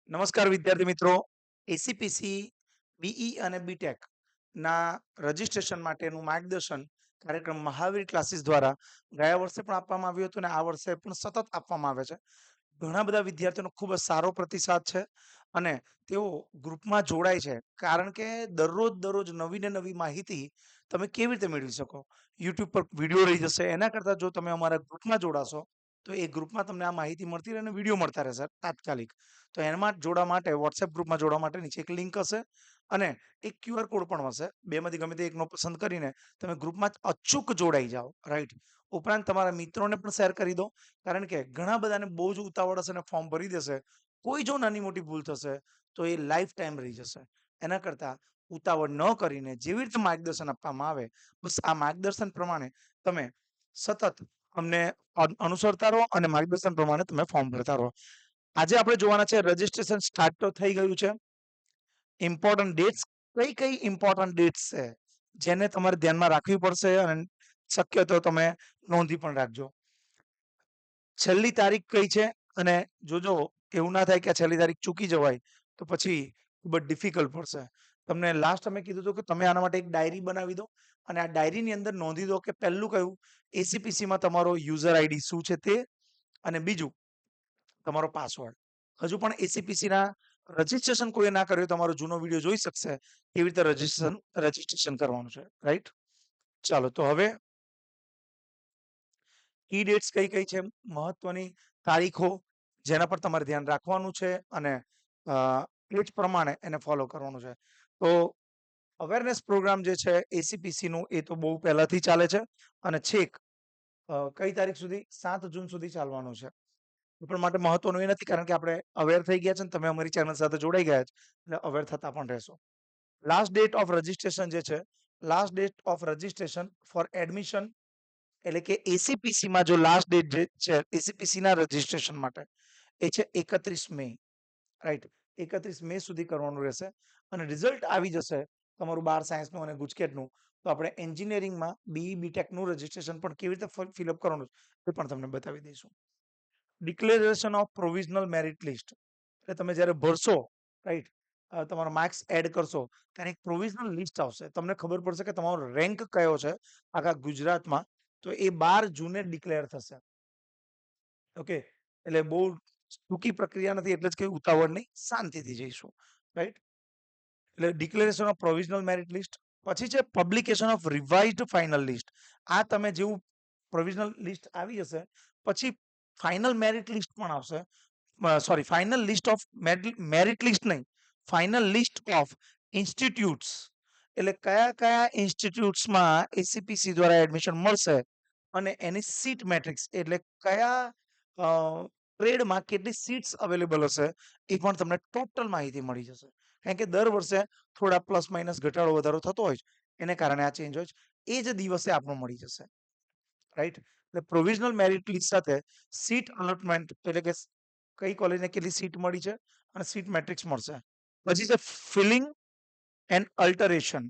નમસ્કાર વિદ્યાર્થી મિત્રો. એસીપીસી, બીઈ અને બીટેક ના રજિસ્ટ્રેશન માટેનું માર્ગદર્શન કાર્યક્રમ મહાવીર ક્લાસીસ દ્વારા ગયા વર્ષે પણ આપવામાં આવ્યું હતું અને આ વર્ષે પણ સતત આપવામાં આવે છે. ઘણા બધા વિદ્યાર્થીઓનો ખૂબ જ સારો પ્રતિસાદ છે અને તેઓ ગ્રુપમાં જોડાય છે, કારણ કે દરરોજ નવી ને નવી માહિતી તમે કેવી રીતે મેળવી શકો. યુટ્યુબ પર વિડીયો રહી જશે, એના કરતાં જો તમે અમારા ગ્રુપમાં જોડાશો તો એ ગ્રુપમાં તમને આ માહિતી મળતી રહે અને વિડીયો મળતા રહેશે તાત્કાલિક. તો એમાં જોડવા માટે, વોટ્સએપ ગ્રુપમાં જોડવા માટે નીચે એક લિંક હશે અને એક ક્યુઆર કોડ પણ હશે. બેમાંથી ગમે તે એકનો પસંદ કરીને તમે ગ્રુપમાં અચૂક જોડાઈ જાઓ, રાઈટ. ઉપરાંત તમારા મિત્રોને પણ શેર કરી દો, કારણ કે ઘણા બધાને બહુ જ ઉતાવળ હશે અને ફોર્મ ભરી દેશે. કોઈ જો નાની મોટી ભૂલ થશે તો એ લાઈફ ટાઈમ રહી જશે. એના કરતાં ઉતાવળ ન કરીને જેવી રીતે માર્ગદર્શન આપવામાં આવે, બસ આ માર્ગદર્શન પ્રમાણે તમે સતત અમને અનુસરતા રહો અને માર્ગદર્શન પ્રમાણે તમે ફોર્મ ભરતા રહો. આજે આપણે જોવાના છે, રજીસ્ટ્રેશન સ્ટાર્ટ તો થઈ ગયું છે. ઇમ્પોર્ટન્ટ ડેટ્સ, કઈ કઈ ઇમ્પોર્ટન્ટ ડેટ્સ છે જેને તમારે ધ્યાનમાં રાખવી પડશે અને શક્ય તો તમે નોંધી પણ રાખજો. છેલ્લી તારીખ કઈ છે, અને જોજો એવું ના થાય કે આ છેલ્લી તારીખ ચૂકી જવાય તો પછી ખૂબ જ ડિફિકલ્ટ પડશે. તમને લાસ્ટ અમે કીધું હતું કે તમે આના માટે એક ડાયરી બનાવી દો અને આ ડાયરીની અંદર નોંધી દો કે પહેલું કયું એસીપીસીમાં તમારો યુઝર આઈડી શું છે તે, અને બીજું તમારો પાસવર્ડ. હજુ પણ એસીપીસીના રજીસ્ટ્રેશન કોઈ ના કર્યું, તમારો જૂનો વિડીયો જોઈ શકશે કેવી રીતે રજીસ્ટ્રેશન કરવાનું છે, રાઈટ. ચાલો, તો હવે કી ડેટ્સ કઈ કઈ છે, મહત્વની તારીખો જેના પર તમારે ધ્યાન રાખવાનું છે અને એ જ પ્રમાણે એને ફોલો કરવાનું છે. તો અવેરનેસ પ્રોગ્રામ જે છે એસીપીસીનું, એ તો બહુ પહેલાથી ચાલે છે અને છેક કઈ તારીખ સુધી, 7 જૂન સુધી ચાલવાનું છે. પણ માટે મહત્વનું એ નથી, કારણ કે આપણે અવેર થઈ ગયા છે ને તમે અમારી ચેનલ સાથે જોડાઈ ગયા છે, એટલે અવેર થતા પણ રહેશો. લાસ્ટ ડેટ ઓફ રજીસ્ટ્રેશન જે છે, last date of registration four admission, એટલે કે એસીપીસીમાં જો લાસ્ટ ડેટ જે છે એસીપીસીના રજીસ્ટ્રેશન માટે, એ છે 31 મે, રાઈટ. 31 મે સુધી કરવાનું રહેશે અને રિઝલ્ટ આવી જશે તમારું 12 સાયન્સનું અને ગુજકેટનું, તો આપણે એન્જિનિયરિંગમાં બીઈ બીટેકનું રજીસ્ટ્રેશન પણ કેવી રીતે ફિલઅપ કરવાનું છે એ પણ તમને બતાવી દઈશું. Declaration of provisional merit list, એટલે તમે જ્યારે ભરશો, રાઈટ, તમારા માર્ક્સ એડ કરશો ત્યારે એક પ્રોવિઝનલ લિસ્ટ આવશે. તમને ખબર પડશે કે તમારો રેન્ક કયો છે આખા ગુજરાતમાં, તો એ 12 જૂને ડિક્લેર થશે. ઓકે, એટલે બહુ ટૂંકી પ્રક્રિયા નથી, એટલે જ કઈ ઉતાવળ નહીં, શાંતિથી જઈશું, રાઈટ. એટલે declaration of provisional merit list. પછી છે publication of revised final list. આ તમે જેવું પ્રોવિઝનલ લિસ્ટ આવી જશે પછી ફાઇનલ મેરિટ લિસ્ટ પણ આવશે. Sorry, final list of merit list નહીં, ફાઇનલ લિસ્ટ ઓફ ઇન્સ્ટિટ્યૂટ્સ, એટલે કયા કયા ઇન્સ્ટિટ્યૂટ્સમાં એસીપીસી દ્વારા એડમિશન મળશે અને એની સીટ મેટ્રિક્સ, એટલે કયા ટ્રેડમાં કેટલી સીટ્સ અવેલેબલ હશે એ પણ તમને ટોટલ માહિતી મળી જશે. કારણ કે દર વર્ષે થોડા પ્લસ માઇનસ ઘટાડો વધારો થતો હોય છે, એને કારણે આ ચેન્જ હોય છે. એ જ દિવસે આપણું મળી જશે, રાઈટ. એટલે પ્રોવિઝનલ મેરિટ લિસ્ટ સાથે સીટ અલોટમેન્ટ, એટલે કે કઈ કોલેજને કેટલી સીટ મળી છે અને સીટ મેટ્રિક્સ મળશે. પછી છે ફિલિંગ એન્ડ અલ્ટરેશન.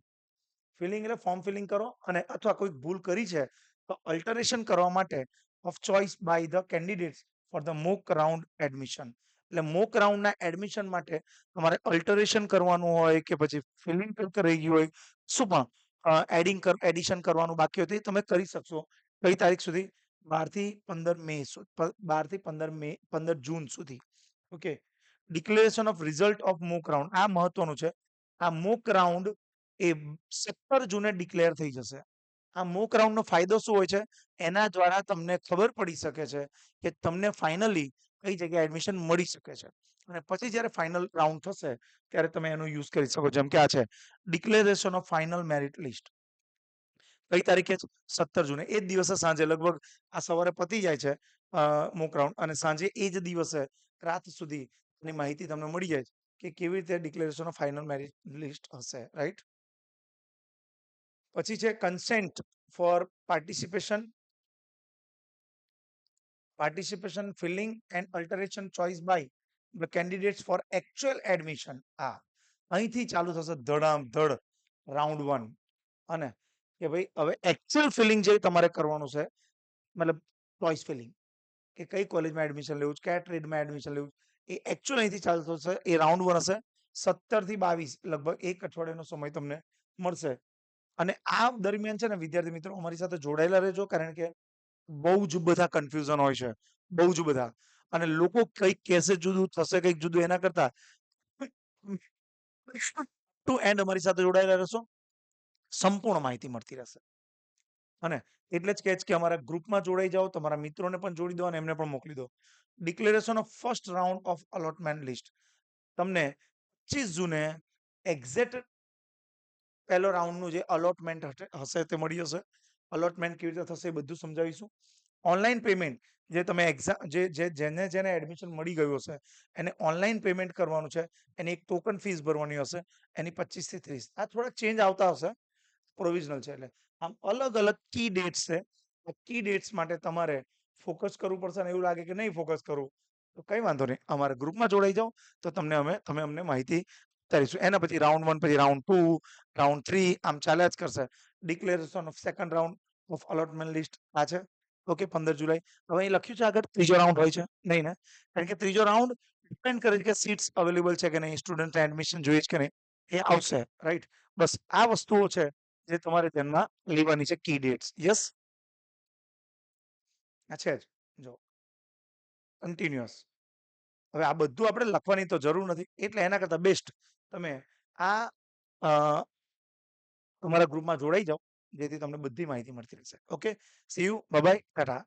ફિલિંગ એટલે ફોર્મ ફિલિંગ કરો અને અથવા કોઈ ભૂલ કરી છે તો અલ્ટરેશન કરવા માટે of choice by the candidates for the mock round admission. એટલે મોક રાઉન્ડના એડમિશન માટે તમારે અલ્ટરેશન કરવાનું હોય કે પછી ફિલિંગ કંઈક રહી ગયું હોય, શું પણ એડિશન કરવાનું બાકી હતું, એ તમે કરી શકશો. કઈ તારીખ સુધી? 12 જૂન સુધી. Okay. Declaration of result of mock round, આ મહત્વનું છે. આ મોક રાઉન્ડ એ 17 જૂને ડિક્લેર થઈ જશે. આ મોક રાઉન્ડનો ફાયદો શું હોય છે? એના દ્વારા તમને ખબર પડી શકે છે કે તમને ફાઇનલી કઈ જગ્યાએ એડમિશન મળી શકે છે. અને પછી જ્યારે ફાઇનલ રાઉન્ડ થશે ત્યારે તમે એનો યુઝ કરી શકો. જેમ કે આ છે declaration of final merit list. કઈ તારીખે? 17 જૂને. એ જ દિવસે સાંજે, લગભગ આ સવારે પતી જાય છે મોક રાઉન્ડ, અને સાંજે એ જ દિવસે રાત સુધી એની માહિતી તમને મળી જાય છે કે કેવી રીતે declaration of final merit list હશે, રાઈટ. પછી છે consent for participation filling and alteration choice by the candidates for actual admission. આ અહીંથી ચાલુ થશે ધડામ ધડ રાઉન્ડ 1. અને કે ભાઈ હવે એકચ્યુઅલ ફિલિંગ જે તમારે કરવાનું છે, મતલબ ચોઇસ ફિલિંગ, કે કઈ કોલેજમાં એડમિશન લેવું છે, કયા ટ્રેડમાં એડમિશન લેવું છે, એ એકચ્યુઅલ અહીંથી ચાલતો હશે, એ રાઉન્ડ 1 હશે. 17 થી 22 લગભગ 1 અઠવાડિયાનો સમય તમને મળશે. અને આ દરમિયાન છે ને વિદ્યાર્થી મિત્રો અમારી સાથે જોડાયેલા રહેજો, કારણ કે બહુ જ બધા કન્ફ્યુઝન હોય છે. બહુ જ બધા. અને લોકો કંઈક કહેશે જુદું, થશે કંઈક જુદું, એના કરતા ટુ એન્ડ અમારી સાથે જોડાયેલા રહેશો. સંપૂર્ણ માહિતી મળતી રહેશે. અને એટલે જ કહે છે કે અમારા ગ્રુપમાં જોડાઈ જાઓ, તમારા મિત્રોને પણ જોડી દો અને એમને પણ મોકલી દો. Declaration of first round of allotment list તમને 25 જૂને એક્ઝેક્ટ પહેલો રાઉન્ડનું જે અલોટમેન્ટ હશે તે મળી જશે. અલોટમેન્ટ કેવી રીતે થશે એ બધું સમજાવીશું. ઓનલાઈન પેમેન્ટ જે તમે એક્ઝામ જેને એડમિશન મળી ગયું હશે એને ઓનલાઈન પેમેન્ટ કરવાનું છે. એની એક ટોકન ફીસ ભરવાની હશે. એની 25 થી 30. આ થોડા ચેન્જ આવતા હશે, પ્રોવિઝનલ છે એટલે. આમ અલગ અલગ કી ડેટ્સ છે. આ કી ડેટ્સ માટે તમારે ફોકસ કરવું પડશે, અને એવું લાગે કે નહીં ફોકસ કરવું તો કંઈ વાંધો નહીં, અમારા ગ્રુપમાં જોડાઈ જાઓ તો તમે અમને માહિતી કરીશું. એના પછી રાઉન્ડ 1, પછી રાઉન્ડ 2, રાઉન્ડ 3 આમ ચાલ્યા જ કરશે. Declaration of second round of allotment list આ છે. ઓકે, 15 જુલાઈ. હવે અહીં લખ્યું છે આગળ ત્રીજો રાઉન્ડ હોય છે નહીં ને? કારણ કે ત્રીજો રાઉન્ડ ડિપેન્ડ કરે છે કે સીટ્સ અવેલેબલ છે કે નહીં, સ્ટુડન્ટ એડમિશન જોઈએ છે કે નહીં, એ આવશે. રાઈટ? બસ આ વસ્તુઓ છે જે તમારે ધ્યાનમાં લેવાની છે, કી ડેટ્સ. યસ, આ છે જ. જો કન્ટિન્યુઅસ. હવે આ બધું આપણે લખવાની તો જરૂર નથી, એટલે એના કરતાં બેસ્ટ તમે આ તમારા ગ્રુપમાં જોડાઈ જાઓ, જેથી તમને બધી માહિતી મળતી રહેશે. Okay, C you, bye bye, Tata.